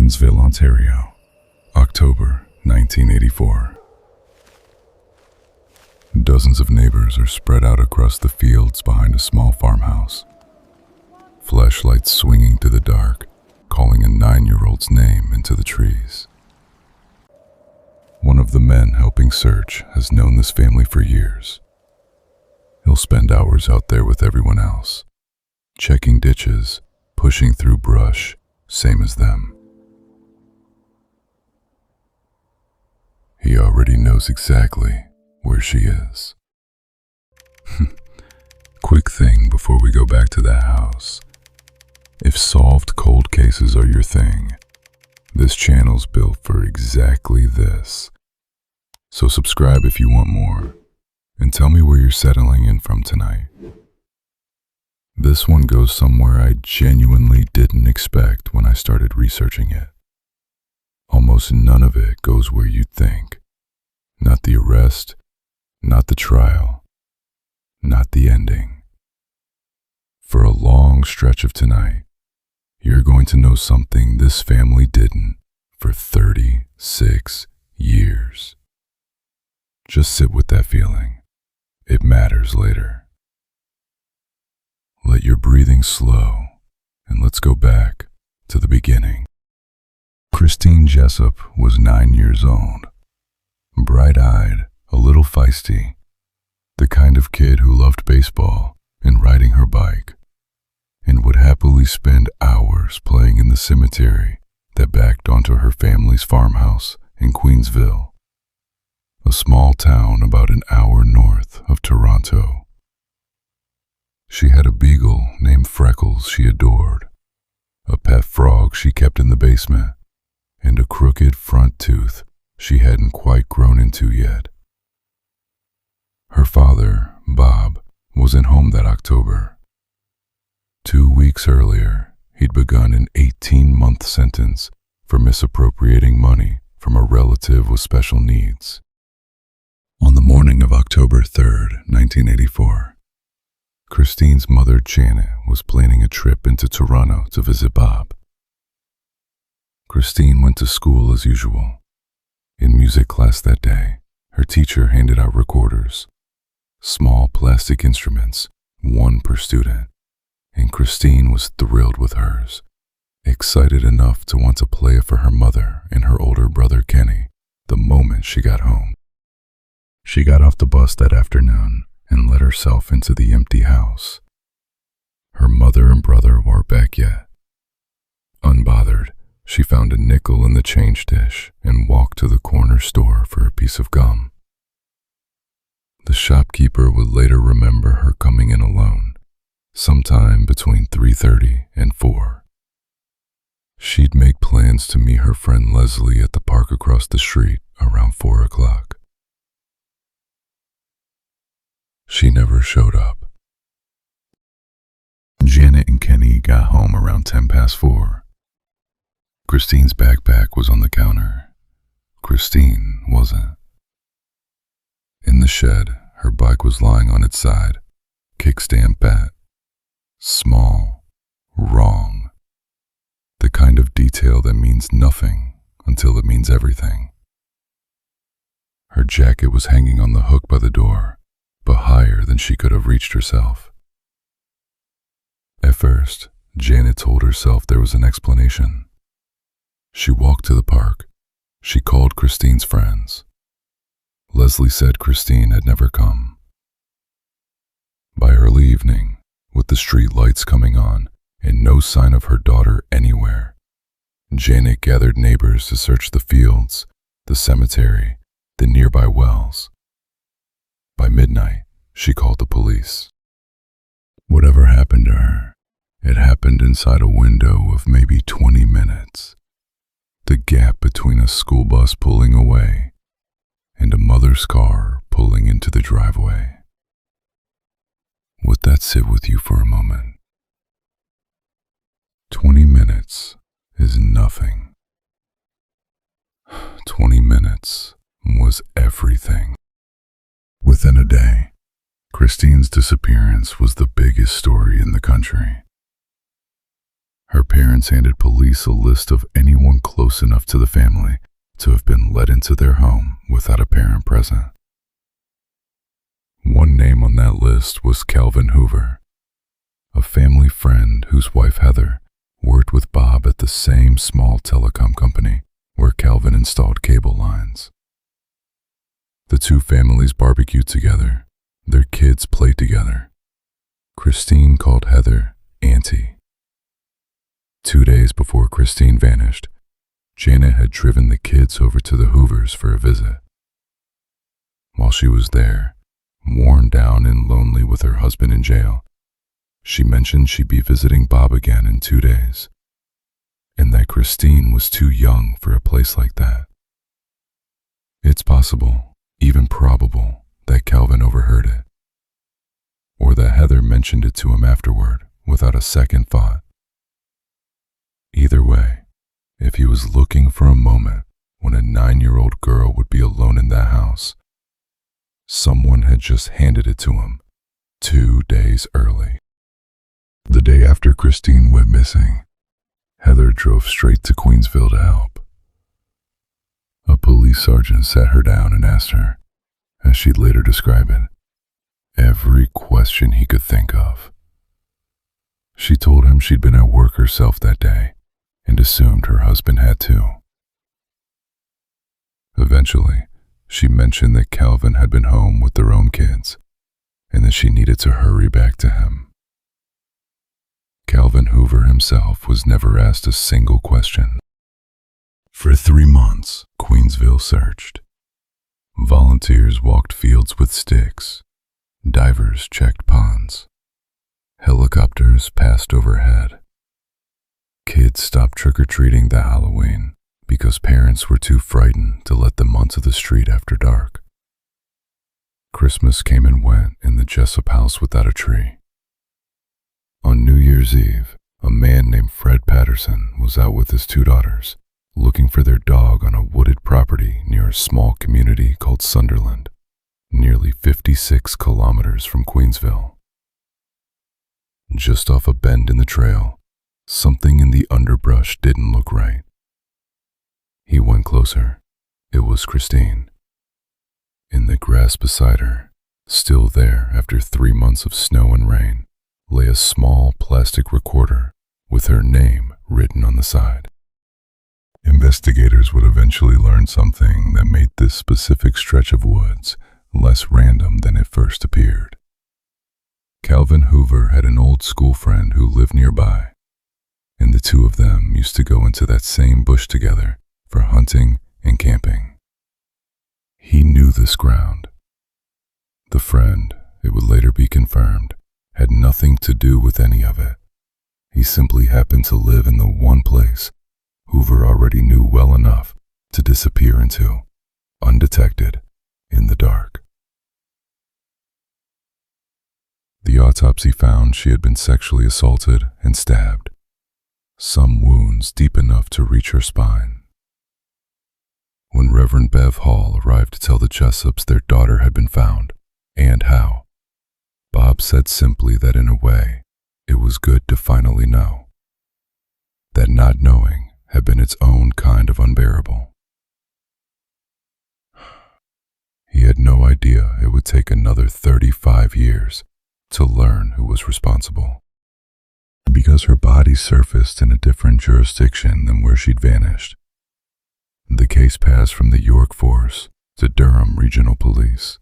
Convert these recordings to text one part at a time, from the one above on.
Queensville, Ontario, October 1984. Dozens of neighbors are spread out across the fields behind a small farmhouse. Flashlights swinging through the dark, calling a 9-year-old's name into the trees. One of the men helping search has known this family for years. He'll spend hours out there with everyone else, checking ditches, pushing through brush, same as them. He already knows exactly where she is. Quick thing before we go back to that house. If solved cold cases are your thing, this channel's built for exactly this. So subscribe if you want more, and tell me where you're settling in from tonight. This one goes somewhere I genuinely didn't expect when I started researching it. Almost none of it goes where you'd think. Not the arrest, not the trial, not the ending. For a long stretch of tonight, you're going to know something this family didn't for 36 years. Just sit with that feeling. It matters later. Let your breathing slow, and let's go back to the beginning. Christine Jessop was 9 years old. Bright-eyed, a little feisty, the kind of kid who loved baseball and riding her bike, and would happily spend hours playing in the cemetery that backed onto her family's farmhouse in Queensville, a small town about an hour north of Toronto. She had a beagle named Freckles she adored, a pet frog she kept in the basement, and a crooked front tooth she hadn't quite grown into yet. Her father, Bob, wasn't home that October. 2 weeks earlier, he'd begun an 18-month sentence for misappropriating money from a relative with special needs. On the morning of October 3rd, 1984, Christine's mother, Janet, was planning a trip into Toronto to visit Bob. Christine went to school as usual. In music class that day, her teacher handed out recorders, small plastic instruments, one per student, and Christine was thrilled with hers, excited enough to want to play it for her mother and her older brother Kenny the moment she got home. She got off the bus that afternoon and let herself into the empty house. Her mother and brother weren't back yet. Unbothered, she found a nickel in the change dish and walked to the corner store for a piece of gum. The shopkeeper would later remember her coming in alone, sometime between 3:30 and 4. She'd make plans to meet her friend Leslie at the park across the street around 4 o'clock. She never showed up. Janet and Kenny got home around 10 past 4. Christine's backpack was on the counter. Christine wasn't. In the shed, her bike was lying on its side, kickstand bat. Small, wrong. The kind of detail that means nothing until it means everything. Her jacket was hanging on the hook by the door, but higher than she could have reached herself. At first, Janet told herself there was an explanation. She walked to the park. She called Christine's friends. Leslie said Christine had never come. By early evening, with the street lights coming on and no sign of her daughter anywhere, Janet gathered neighbors to search the fields, the cemetery, the nearby wells. By midnight, she called the police. Whatever happened to her, it happened inside a window of maybe 20 minutes. The gap between a school bus pulling away and a mother's car pulling into the driveway. Let that sit with you for a moment. 20 minutes is nothing. 20 minutes was everything. Within a day, Christine's disappearance was the biggest story in the country. Her parents handed police a list of anyone close enough to the family to have been let into their home without a parent present. One name on that list was Calvin Hoover, a family friend whose wife Heather worked with Bob at the same small telecom company where Calvin installed cable lines. The two families barbecued together. Their kids played together. Christine called Heather Auntie. 2 days before Christine vanished, Janet had driven the kids over to the Hoovers for a visit. While she was there, worn down and lonely with her husband in jail, she mentioned she'd be visiting Bob again in 2 days, and that Christine was too young for a place like that. It's possible, even probable, that Calvin overheard it, or that Heather mentioned it to him afterward without a second thought. Either way, if he was looking for a moment when a 9-year-old girl would be alone in that house, someone had just handed it to him 2 days early. The day after Christine went missing, Heather drove straight to Queensville to help. A police sergeant sat her down and asked her, as she'd later describe it, every question he could think of. She told him she'd been at work herself that day and assumed her husband had too. Eventually, she mentioned that Calvin had been home with their own kids and that she needed to hurry back to him. Calvin Hoover himself was never asked a single question. For 3 months, Queensville searched. Volunteers walked fields with sticks. Divers checked ponds. Helicopters passed overhead. Kids stopped trick-or-treating that Halloween because parents were too frightened to let them onto the street after dark. Christmas came and went in the Jessop house without a tree. On New Year's Eve, a man named Fred Patterson was out with his 2 daughters, looking for their dog on a wooded property near a small community called Sunderland, nearly 56 kilometers from Queensville. Just off a bend in the trail, something in the underbrush didn't look right. He went closer. It was Christine. In the grass beside her, still there after 3 months of snow and rain, lay a small plastic recorder with her name written on the side. Investigators would eventually learn something that made this specific stretch of woods less random than it first appeared. Calvin Hoover had an old school friend who lived nearby, and the two of them used to go into that same bush together for hunting and camping. He knew this ground. The friend, it would later be confirmed, had nothing to do with any of it. He simply happened to live in the one place Hoover already knew well enough to disappear into, undetected, in the dark. The autopsy found she had been sexually assaulted and stabbed, some wounds deep enough to reach her spine. When Reverend Bev Hall arrived to tell the Jessops their daughter had been found, and how, Bob said simply that in a way, it was good to finally know. That not knowing had been its own kind of unbearable. He had no idea it would take another 35 years to learn who was responsible. Because her body surfaced in a different jurisdiction than where she'd vanished, the case passed from the York Force to Durham Regional Police.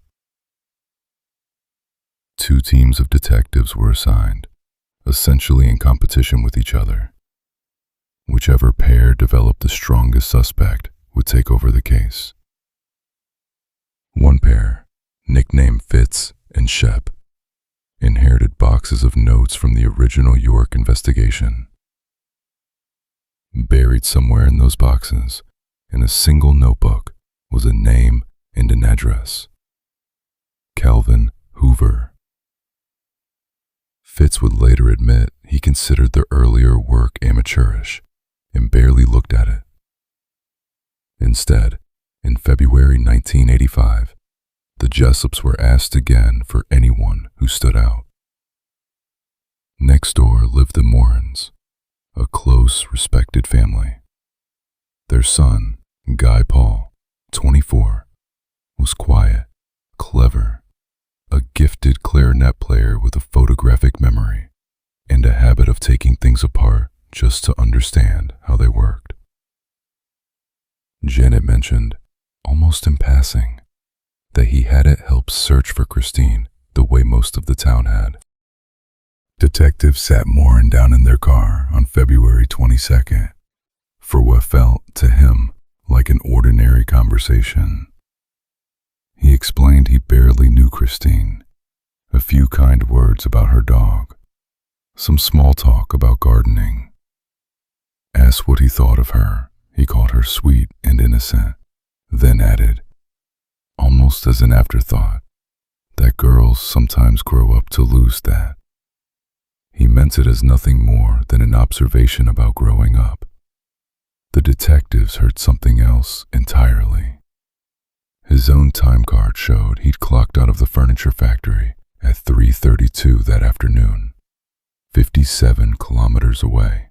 2 teams of detectives were assigned, essentially in competition with each other. Whichever pair developed the strongest suspect would take over the case. One pair, nicknamed Fitz and Shep, inherited boxes of notes from the original York investigation. Buried somewhere in those boxes, in a single notebook, was a name and an address. Calvin Hoover. Fitz would later admit he considered the earlier work amateurish and barely looked at it. Instead, in February 1985, the Jessops were asked again for anyone who stood out. Next door lived the Morans, a close, respected family. Their son, Guy Paul, 24, was quiet, clever, a gifted clarinet player with a photographic memory and a habit of taking things apart just to understand how they worked. Janet mentioned, almost in passing, that he hadn't helped search for Christine the way most of the town had. Detectives sat Morin down in their car on February 22nd for what felt to him like an ordinary conversation. He explained he barely knew Christine, a few kind words about her dog, some small talk about gardening. Asked what he thought of her, he called her sweet and innocent, then added, almost as an afterthought, that girls sometimes grow up to lose that. He meant it as nothing more than an observation about growing up. The detectives heard something else entirely. His own time card showed he'd clocked out of the furniture factory at 3:32 that afternoon, 57 kilometers away.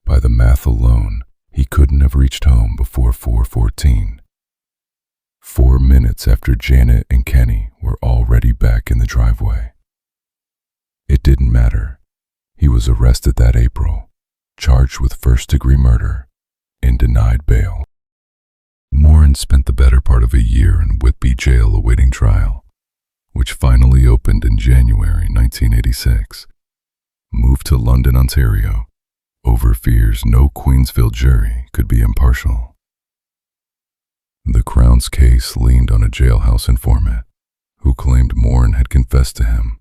By the math alone, he couldn't have reached home before 4:14. 4 minutes after Janet and Kenny were already back in the driveway. It didn't matter. He was arrested that April, charged with first-degree murder, and denied bail. Morin spent the better part of a year in Whitby jail awaiting trial, which finally opened in January 1986. Moved to London, Ontario, over fears no Queensville jury could be impartial. The Crown's case leaned on a jailhouse informant who claimed Morin had confessed to him,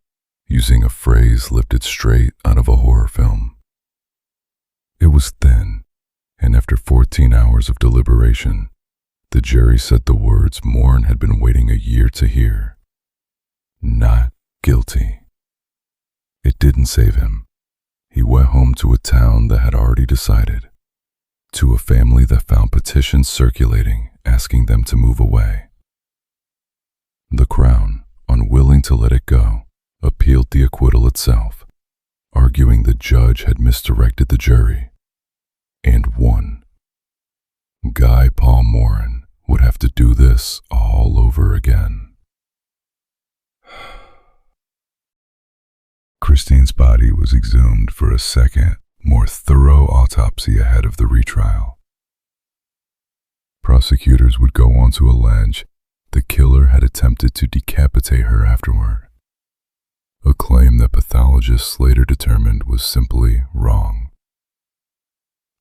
using a phrase lifted straight out of a horror film. It was thin, and after 14 hours of deliberation, the jury said the words Morin had been waiting a year to hear. Not guilty. It didn't save him. He went home to a town that had already decided, to a family that found petitions circulating asking them to move away. The Crown, unwilling to let it go, appealed the acquittal itself, arguing the judge had misdirected the jury, and won. Guy Paul Morin would have to do this all over again. Christine's body was exhumed for a second, more thorough autopsy ahead of the retrial. Prosecutors would go on to allege the killer had attempted to decapitate her afterward, a claim that pathologists later determined was simply wrong.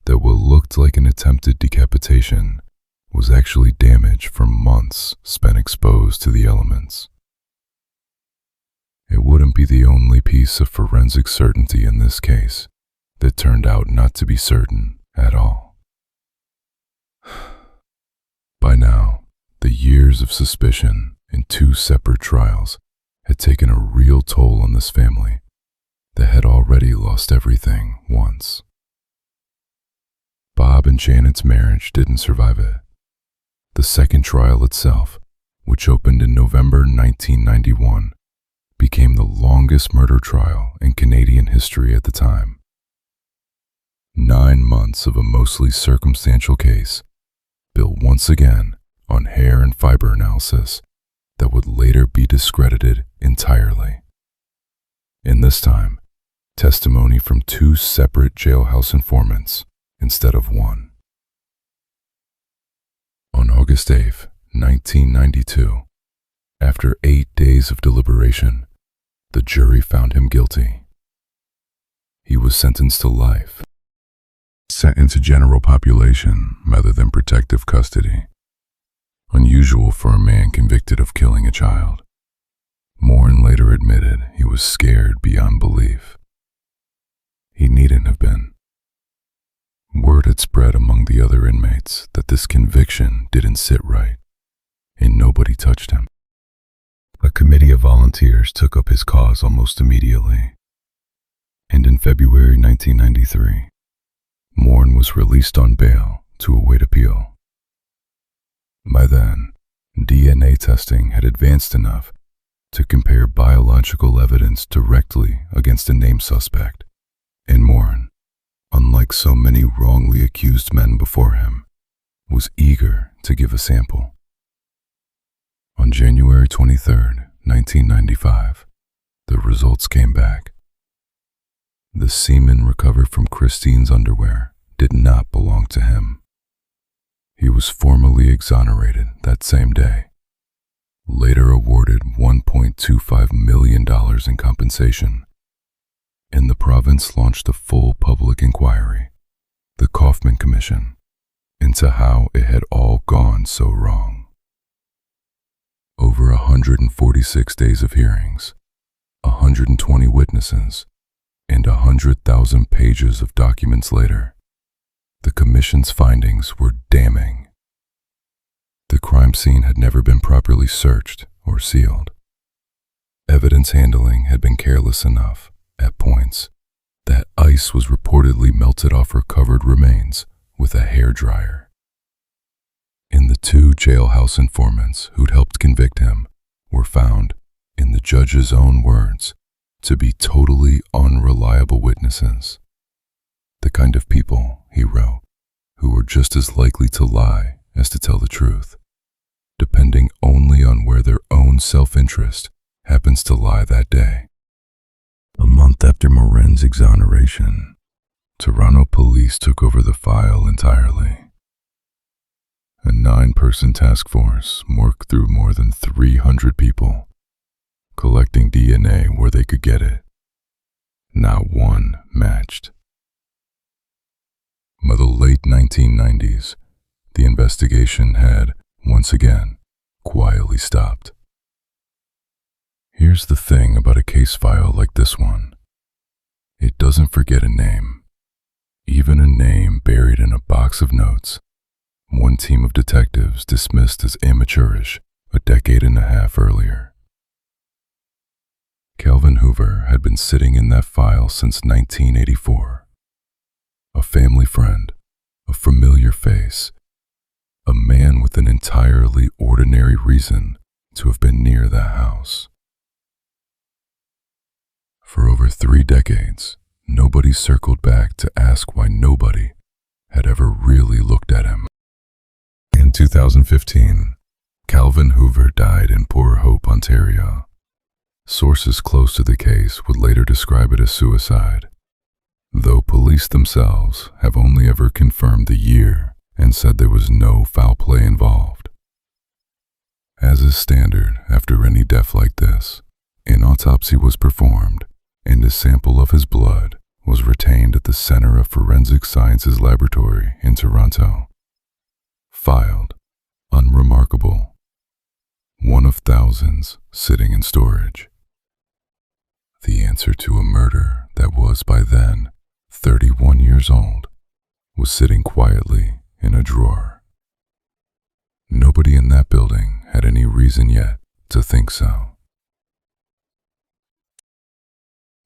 That what looked like an attempted decapitation was actually damage from months spent exposed to the elements. It wouldn't be the only piece of forensic certainty in this case that turned out not to be certain at all. By now, the years of suspicion in 2 separate trials had taken a real toll on this family that had already lost everything once. Bob and Janet's marriage didn't survive it. The second trial itself, which opened in November 1991, became the longest murder trial in Canadian history at the time. 9 months of a mostly circumstantial case, built once again on hair and fiber analysis that would later be discredited entirely. And this time, testimony from 2 separate jailhouse informants instead of one. On August 8, 1992, after 8 days of deliberation, the jury found him guilty. He was sentenced to life, sent into general population rather than protective custody, unusual for a man convicted of killing a child. Morin later admitted he was scared beyond belief. He needn't have been. Word had spread among the other inmates that this conviction didn't sit right, and nobody touched him. A committee of volunteers took up his cause almost immediately, and in February 1993, Morin was released on bail to await appeal. By then, DNA testing had advanced enough to compare biological evidence directly against a named suspect, and Morin unlike so many wrongly accused men before him, was eager to give a sample. On January 23, 1995, the results came back. The semen recovered from Christine's underwear did not belong to him. He was formally exonerated that same day, later awarded $1.25 million in compensation, and the province launched a full public inquiry, the Kaufman Commission, into how it had all gone so wrong. Over 146 days of hearings, 120 witnesses, and 100,000 pages of documents later, the commission's findings were damning. The crime scene had never been properly searched or sealed. Evidence handling had been careless enough, at points, that ice was reportedly melted off recovered remains with a hairdryer. And the two jailhouse informants who'd helped convict him were found, in the judge's own words, to be totally unreliable witnesses. The kind of people, he wrote, who were just as likely to lie as to tell the truth, depending only on where their own self-interest happens to lie that day. A month after Morin's exoneration, Toronto police took over the file entirely. A 9-person task force worked through more than 300 people, collecting DNA where they could get it. Not one matched. By the late 1990s, the investigation had, once again, quietly stopped. Here's the thing about a case file like this one. It doesn't forget a name, even a name buried in a box of notes one team of detectives dismissed as amateurish a decade and a half earlier. Calvin Hoover had been sitting in that file since 1984. A family friend, a familiar face, a man with an entirely ordinary reason to have been near that house. For over 3 decades, nobody circled back to ask why nobody had ever really looked at him. In 2015, Calvin Hoover died in Port Hope, Ontario. Sources close to the case would later describe it as suicide, though police themselves have only ever confirmed the year and said there was no foul play involved. As is standard after any death like this, an autopsy was performed and a sample of his blood was retained at the Center of Forensic Sciences Laboratory in Toronto. Filed, unremarkable, one of thousands sitting in storage. The answer to a murder that was by then 31 years old was sitting quietly in a drawer. Nobody in that building had any reason yet to think so.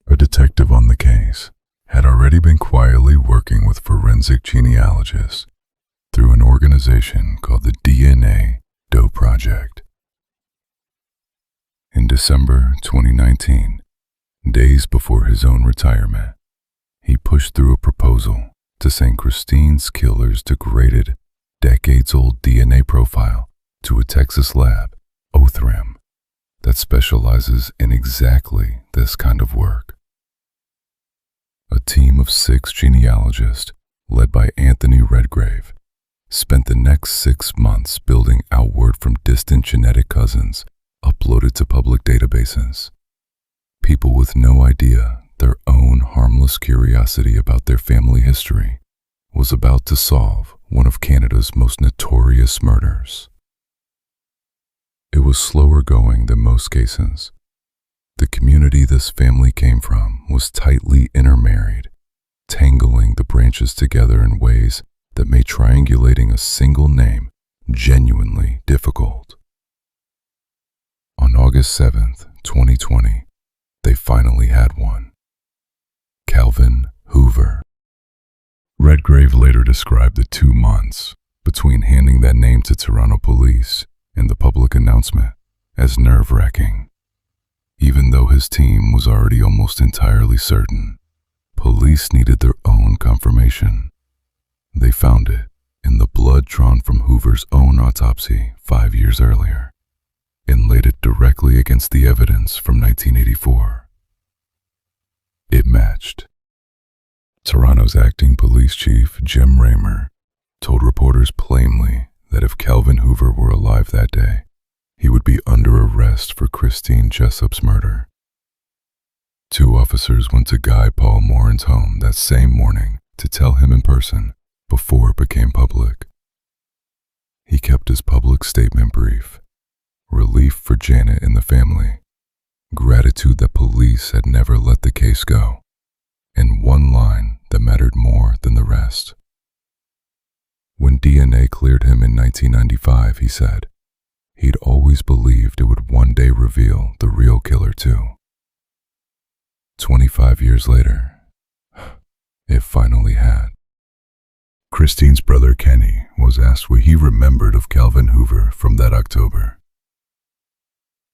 A detective on the case had already been quietly working with forensic genealogists through an organization called the DNA Doe Project. In December 2019, days before his own retirement, he pushed through a proposal to send Christine's killer's degraded, decades-old DNA profile to a Texas lab, Othram, that specializes in exactly this kind of work. A team of 6 genealogists, led by Anthony Redgrave, spent the next 6 months building outward from distant genetic cousins uploaded to public databases. People with no idea their own harmless curiosity about their family history was about to solve one of Canada's most notorious murders. It was slower going than most cases. The community this family came from was tightly intermarried, tangling the branches together in ways that made triangulating a single name genuinely difficult. On August 7th, 2020, they finally had one. Calvin Hoover. Redgrave later described the 2 months between handing that name to Toronto police and the public announcement as nerve-wracking. Even though his team was already almost entirely certain, Police needed their own confirmation. They found it in the blood drawn from Hoover's own autopsy 5 years earlier and laid it directly against the evidence from 1984. It matched. Toronto's acting police chief, Jim Raymer, told reporters plainly that if Calvin Hoover were alive that day, he would be under arrest for Christine Jessop's murder. 2 officers went to Guy Paul Morin's home that same morning to tell him in person before it became public. He kept his public statement brief. Relief for Janet and the family, gratitude that police had never let the case go, and one line that mattered more than the rest. When DNA cleared him in 1995, he said he'd always believed it would one day reveal the real killer too. 25 years later, it finally had. Christine's brother Kenny was asked what he remembered of Calvin Hoover from that October.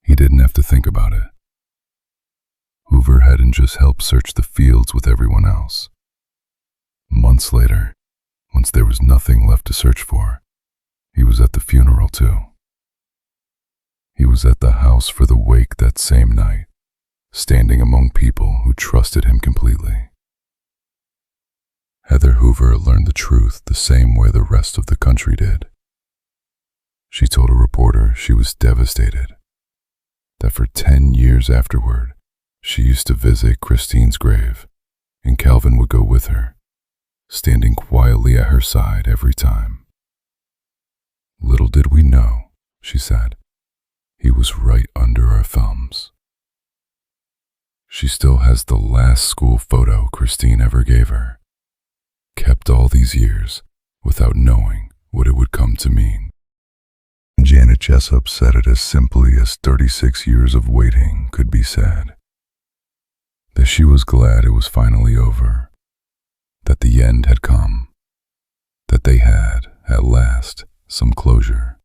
He didn't have to think about it. Hoover hadn't just helped search the fields with everyone else. Months later, once there was nothing left to search for, he was at the funeral too. He was at the house for the wake that same night, standing among people who trusted him completely. Heather Hoover learned the truth the same way the rest of the country did. She told a reporter she was devastated that for 10 years afterward, she used to visit Christine's grave, and Calvin would go with her, standing quietly at her side every time. Little did we know, she said, he was right under our thumbs. She still has the last school photo Christine ever gave her, kept all these years without knowing what it would come to mean. Janet Jessop said it as simply as 36 years of waiting could be said. That she was glad it was finally over, that the end had come, that they had, at last, some closure.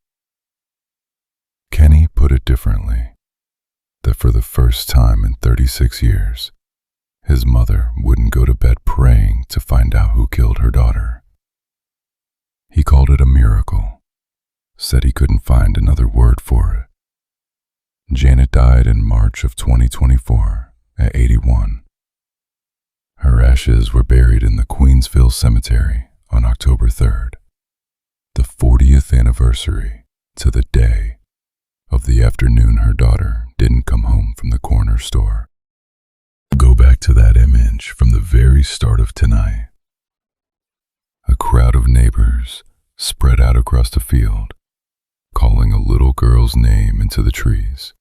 Kenny put it differently, that for the first time in 36 years, his mother wouldn't go to bed praying to find out who killed her daughter. He called it a miracle, said he couldn't find another word for it. Janet died in March of 2024 at 81. Her ashes were buried in the Queensville cemetery on October 3rd, the 40th anniversary to the day of the afternoon her daughter didn't come home from the corner store. Go back to that image from the very start of tonight. A crowd of neighbors spread out across the field, calling a little girl's name into the trees.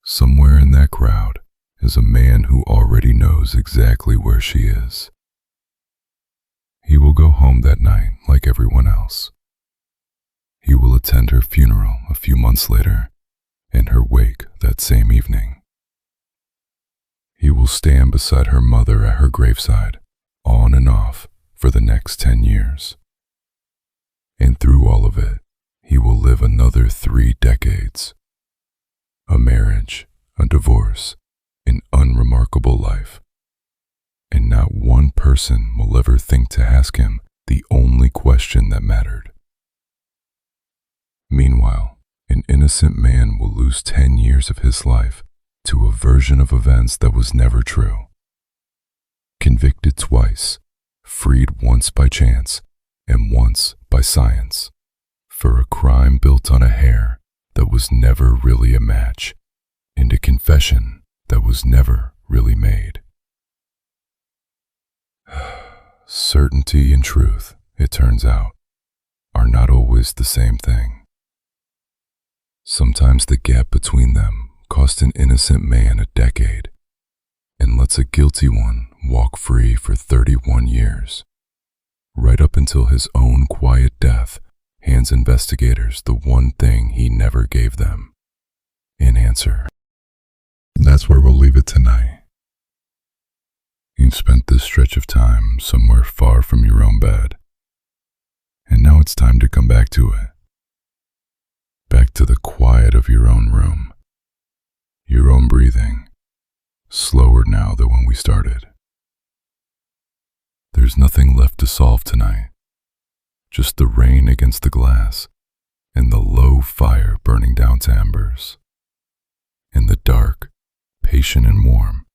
Somewhere in that crowd is a man who already knows exactly where she is. He will go home that night like everyone else. He will attend her funeral a few months later and her wake that same evening. He will stand beside her mother at her graveside, on and off, for the next 10 years. And through all of it, he will live another 3 decades. A marriage, a divorce, an unremarkable life. And not one person will ever think to ask him the only question that mattered. Meanwhile, an innocent man will lose 10 years of his life to a version of events that was never true. Convicted twice, freed once by chance, and once by science, for a crime built on a hair that was never really a match, and a confession that was never really made. Certainty and truth, it turns out, are not always the same thing. Sometimes the gap between them cost an innocent man a decade and lets a guilty one walk free for 31 years, right up until his own quiet death hands investigators the one thing he never gave them, an answer. That's where we'll leave it tonight. You've spent this stretch of time somewhere far from your own bed, and now it's time to come back to it. Back to the quiet of your own room, your own breathing, slower now than when we started. There's nothing left to solve tonight, just the rain against the glass and the low fire burning down to embers. In the dark, patient and warm,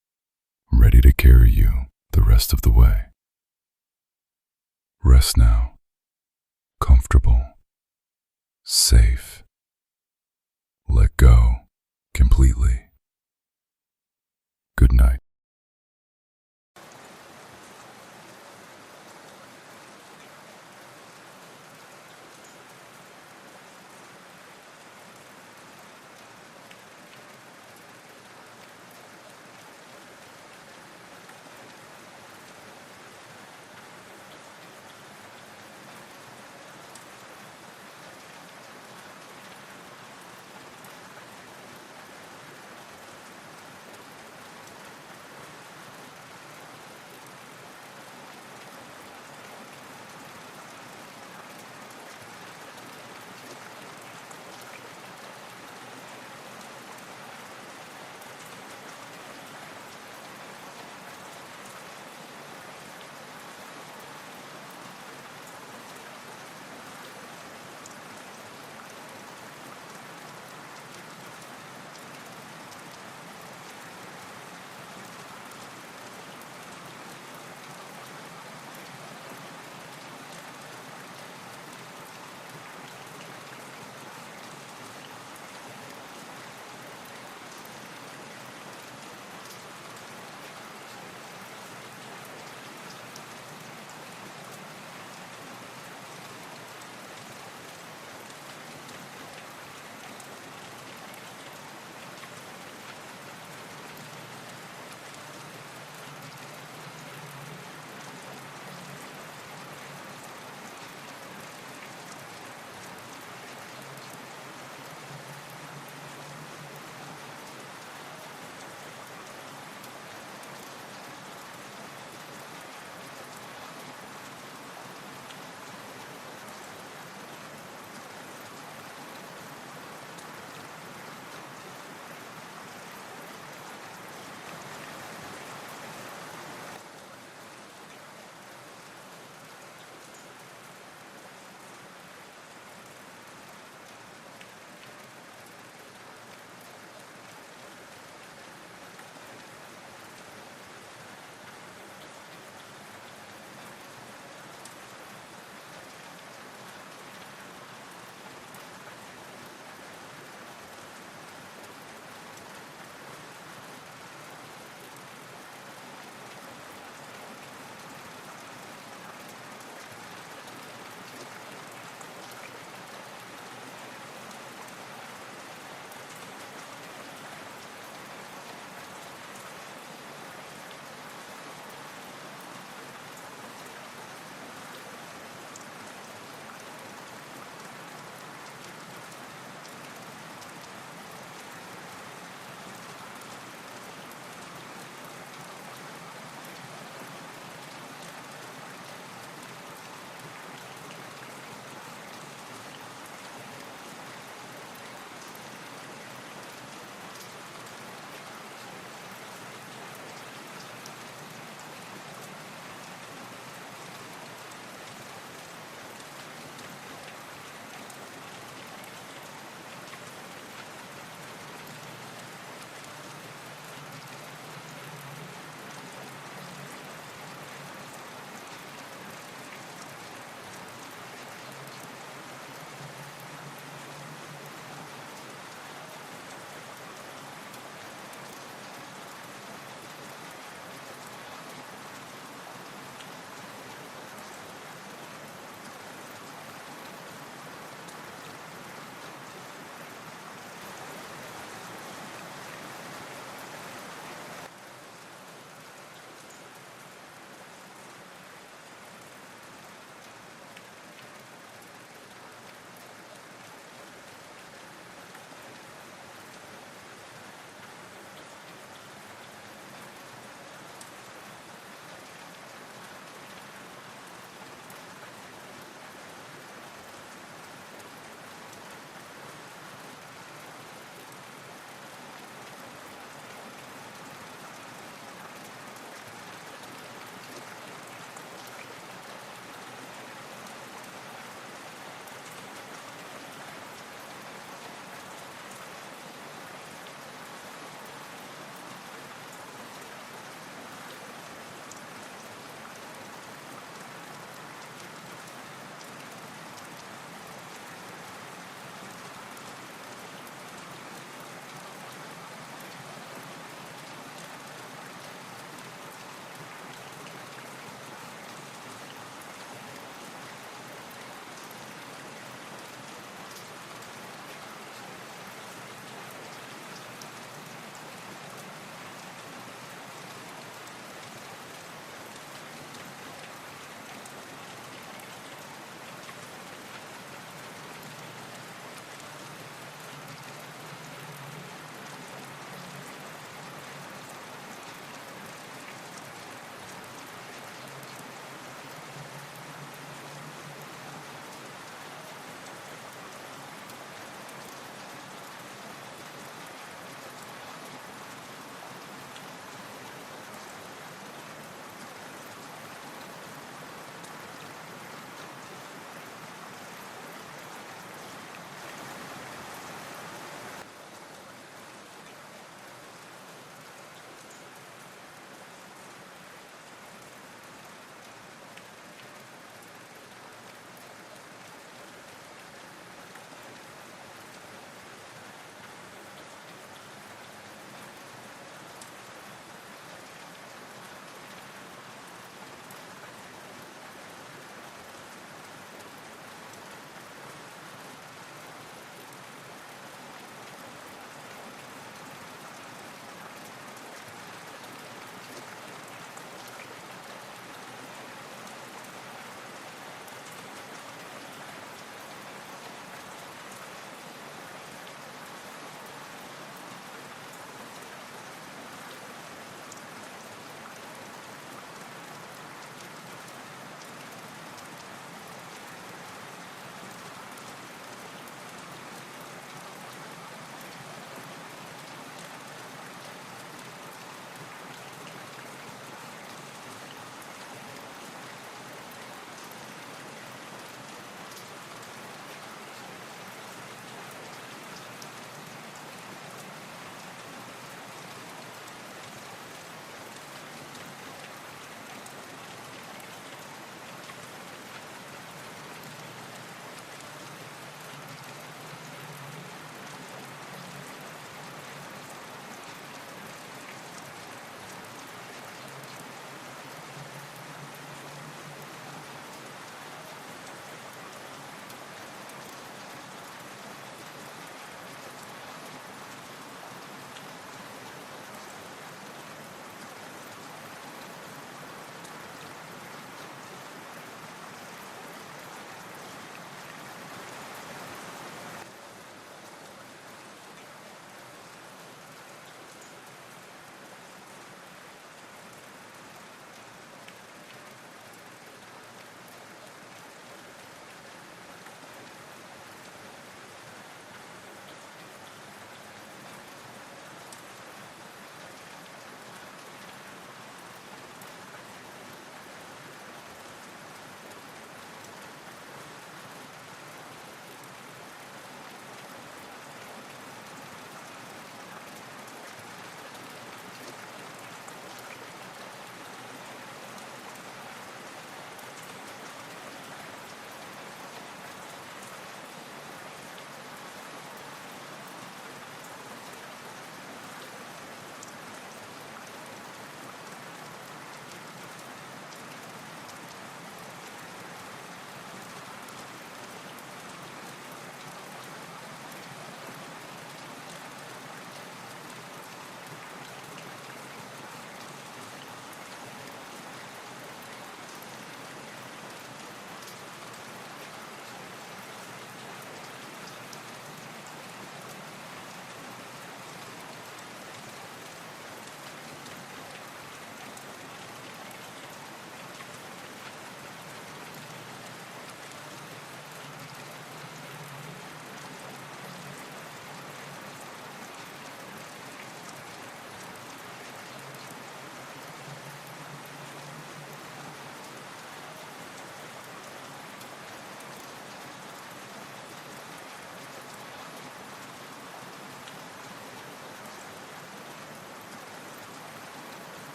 ready to carry you the rest of the way. Rest now.